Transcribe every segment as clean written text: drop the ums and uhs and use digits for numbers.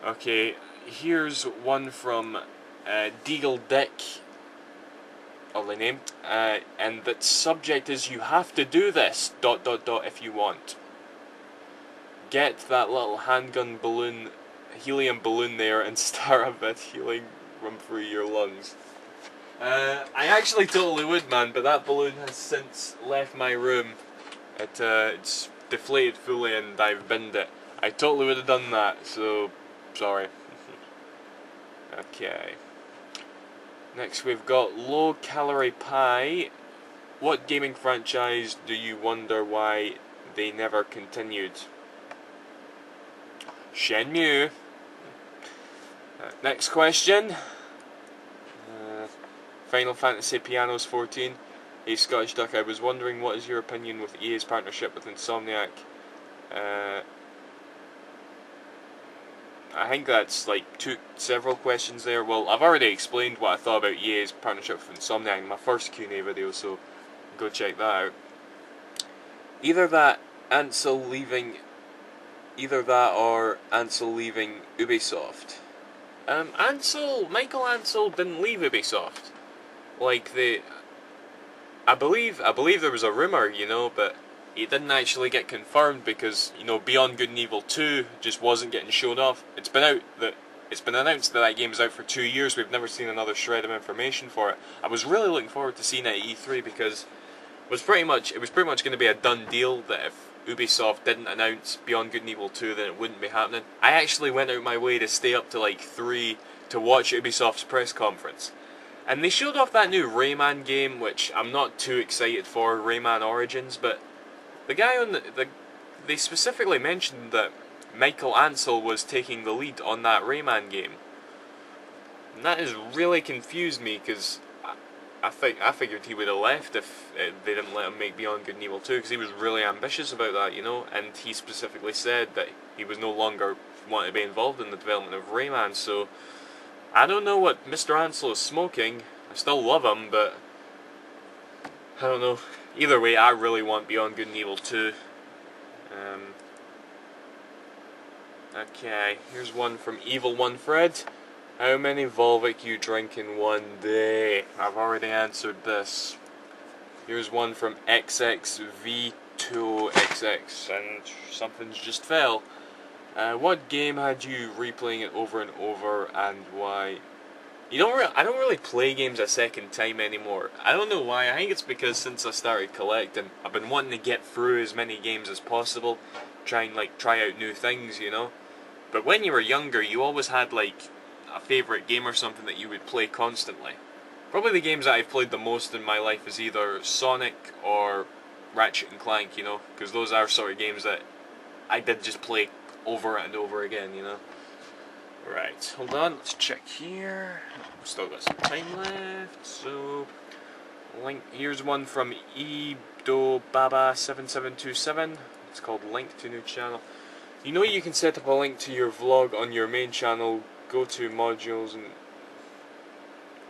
Okay, here's one from Deagle Dick, oddly named, and the subject is "You have to do this, dot dot dot, if you want. Get that little handgun balloon, helium balloon there and start a bit healing run through your lungs." I actually totally would, man, but that balloon has since left my room. It's deflated fully and I've binned it. I totally would have done that, so sorry. Okay. Next we've got Low Calorie Pie. What gaming franchise do you wonder why they never continued? Shenmue. Next question. Final Fantasy Pianos 14. Hey Scottish Duck, I was wondering what is your opinion with EA's partnership with Insomniac? I think that's like several questions there. Well, I've already explained what I thought about EA's partnership with Insomniac in my first Q&A video, so go check that out. Either that or Ansel leaving Ubisoft. Michael Ansel didn't leave Ubisoft. Like I believe there was a rumor, but it didn't actually get confirmed because, Beyond Good and Evil 2 just wasn't getting shown off. It's been announced that game is out for 2 years. We've never seen another shred of information for it. I was really looking forward to seeing it at E3 because it was pretty much going to be a done deal that if Ubisoft didn't announce Beyond Good and Evil 2, then it wouldn't be happening. I actually went out my way to stay up to like 3 to watch Ubisoft's press conference. And they showed off that new Rayman game, which I'm not too excited for, Rayman Origins, but the guy on they specifically mentioned that Michael Ansel was taking the lead on that Rayman game. And that has really confused me, because I figured he would have left if they didn't let him make Beyond Good and Evil 2, because he was really ambitious about that, and he specifically said that he was no longer wanting to be involved in the development of Rayman, so I don't know what Mr. Ansel is smoking. I still love him, but I don't know. Either way, I really want Beyond Good and Evil 2. Okay, here's one from Evil One Fred. How many Volvic you drink in one day? I've already answered this. Here's one from XXV2XX, and something's just fell. What game had you replaying it over and over, and why? I don't really play games a second time anymore. I don't know why. I think it's because since I started collecting, I've been wanting to get through as many games as possible, try out new things, But when you were younger, you always had a favourite game or something that you would play constantly. Probably the games that I've played the most in my life is either Sonic or Ratchet and Clank, because those are sort of games that I did just play over and over again, Right, hold on, let's check here. Still got some time left, so here's one from EdoBaba7727. It's called Link to New Channel. You can set up a link to your vlog on your main channel, go to modules and...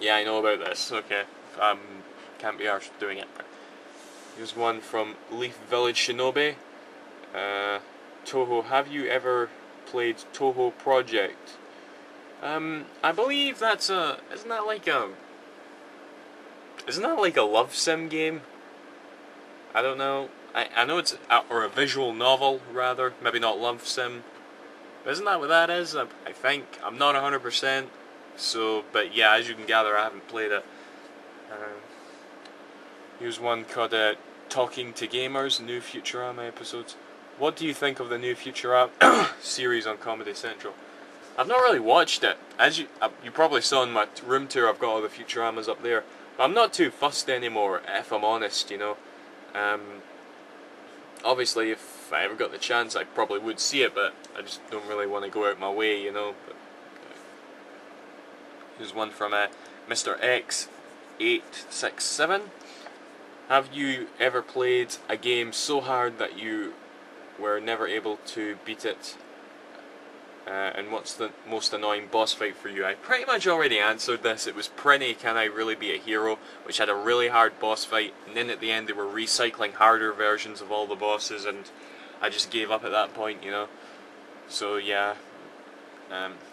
Yeah, I know about this, okay. Can't be arsed doing it. Here's one from Leaf Village Shinobi. Toho, have you ever played Toho Project? I believe that's isn't that like a love sim game? I don't know. I know it's or a visual novel rather, maybe not love sim. But isn't that what that is? I think I'm not 100%. So, but yeah, as you can gather, I haven't played it. Here's one called Talking to Gamers, new Futurama episodes. What do you think of the new Futurama series on Comedy Central? I've not really watched it. As you probably saw in my room tour, I've got all the Futuramas up there. But I'm not too fussed anymore, if I'm honest, Obviously, if I ever got the chance, I probably would see it, but I just don't really want to go out my way, But here's one from Mr. X867. Have you ever played a game so hard that you were never able to beat it? And what's the most annoying boss fight for you? I pretty much already answered this. It was Prinny, Can I Really Be a Hero, which had a really hard boss fight, and then at the end they were recycling harder versions of all the bosses, and I just gave up at that point, So yeah,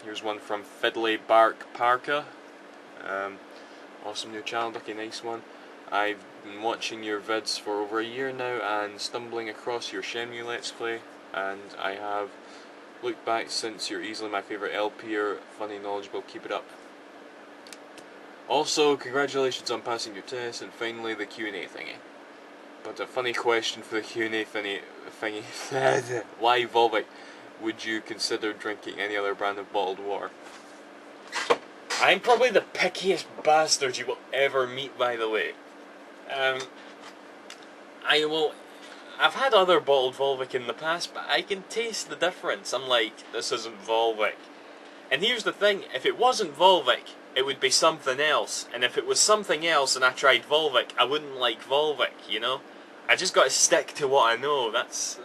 Here's one from Fiddly Bark Parka. Awesome new channel, okay, nice one. I've been watching your vids for over a year now and stumbling across your Shenmue Let's Play, and I have looked back since. You're easily my favourite LPer, funny, knowledgeable, keep it up. Also, congratulations on passing your test, and finally the Q&A thingy. But a funny question for the Q&A thingy. Why Volvic? Would you consider drinking any other brand of bottled water? I'm probably the pickiest bastard you will ever meet, by the way. I've had other bottled Volvic in the past, but I can taste the difference. I'm like, this isn't Volvic. And here's the thing, if it wasn't Volvic, it would be something else. And if it was something else and I tried Volvic, I wouldn't like Volvic, you know? I just gotta stick to what I know. It's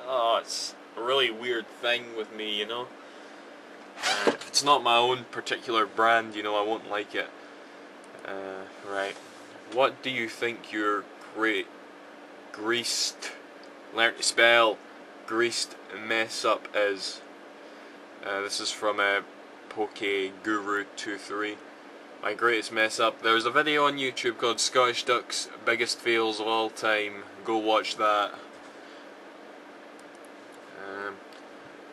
a really weird thing with me, you know? If it's not my own particular brand, you know, I won't like it. Right. What do you think your learn to spell greased mess up is? This is from PokeGuru23. My greatest mess up. There's a video on YouTube called Scottish Duck's Biggest Fails of All Time. Go watch that.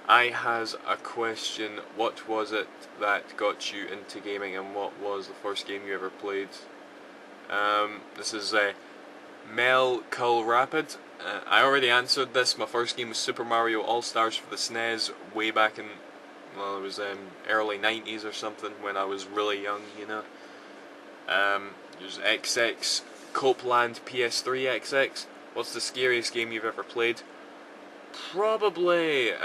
I has a question. What was it that got you into gaming, and what was the first game you ever played? This is Mel Cull Rapid. I already answered this. My first game was Super Mario All-Stars for the SNES way back in, well, it was early 90s or something, when I was really young, you know. There's XX Copeland PS3 XX. What's the scariest game you've ever played? Probably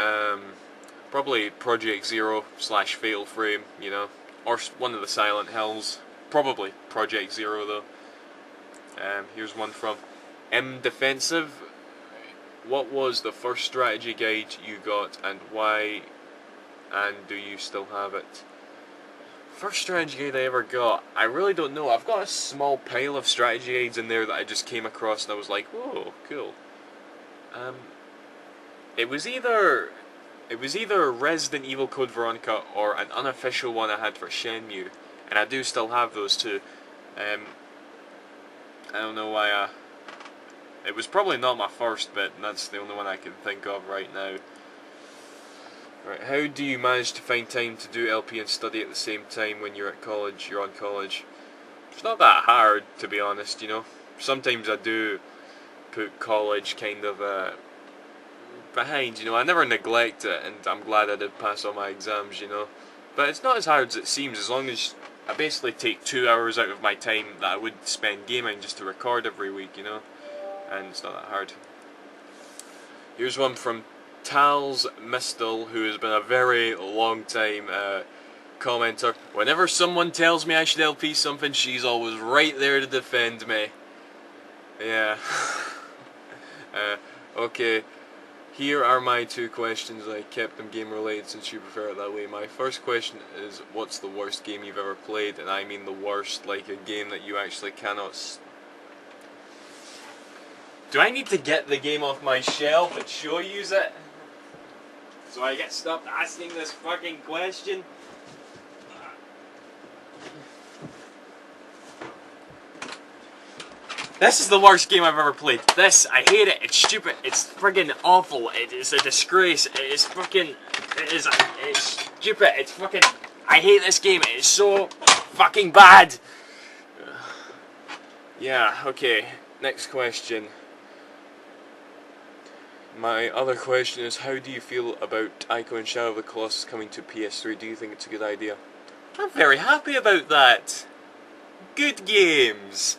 Project Zero / Fatal Frame, you know, or one of the Silent Hills. Probably Project Zero though. Here's one from M Defensive. What was the first strategy guide you got, and why, and do you still have it? First strategy guide I ever got, I really don't know. I've got a small pile of strategy guides in there that I just came across and I was like, whoa, cool. It was either Resident Evil Code Veronica or an unofficial one I had for Shenmue, and I do still have those too. I don't know why. It was probably not my first, but that's the only one I can think of right now. Right, how do you manage to find time to do LP and study at the same time when you're at college? You're on college. It's not that hard, to be honest. You know, sometimes I do put college kind of behind, you know. I never neglect it, and I'm glad I did pass all my exams, you know. But it's not as hard as it seems, as long as I basically take 2 hours out of my time that I would spend gaming just to record every week, you know. And it's not that hard. Here's one from Tals Mistel, who has been a very long time commenter. Whenever someone tells me I should LP something, she's always right there to defend me. Yeah. Okay. Here are my 2 questions. I kept them game related since you prefer it that way. My first question is, what's the worst game you've ever played? And I mean the worst, like a game that you actually cannot... Do I need to get the game off my shelf and show you it? So I get stopped asking this fucking question? This is the worst game I've ever played. This, I hate it. It's stupid. It's friggin' awful. It is a disgrace. It is fucking... It's stupid. It's fucking... I hate this game. It is so fucking bad. Yeah, okay. Next question. My other question is, how do you feel about Ico and Shadow of the Colossus coming to PS3? Do you think it's a good idea? I'm very happy about that. Good games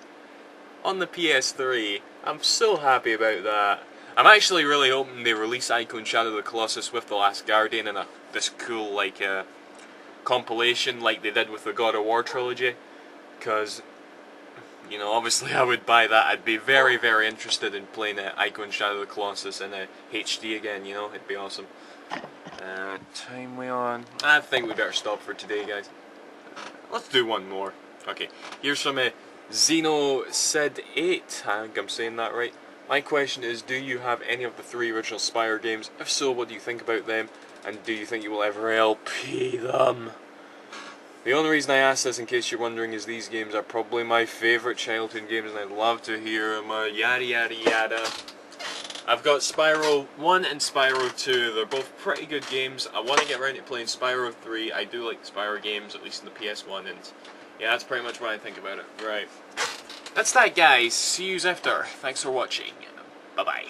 on the PS3. I'm so happy about that. I'm actually really hoping they release Ico and Shadow of the Colossus with The Last Guardian in this cool like compilation like they did with the God of War trilogy, because, you know, obviously I would buy that. I'd be very, very interested in playing Ico and Shadow of the Colossus in HD again, you know, it'd be awesome. Time we on? I think we better stop for today, guys. Let's do one more. Okay, here's from Xeno Sid 8, I think I'm saying that right. My question is, do you have any of the 3 original Spire games? If so, what do you think about them? And do you think you will ever LP them? The only reason I ask this, in case you're wondering, is these games are probably my favourite childhood games, and I'd love to hear them, yada yada yada. I've got Spyro 1 and Spyro 2, they're both pretty good games. I want to get around to playing Spyro 3, I do like the Spyro games, at least in the PS1, and yeah, that's pretty much what I think about it. Right. That's that, guys. See yous after. Thanks for watching. Bye-bye.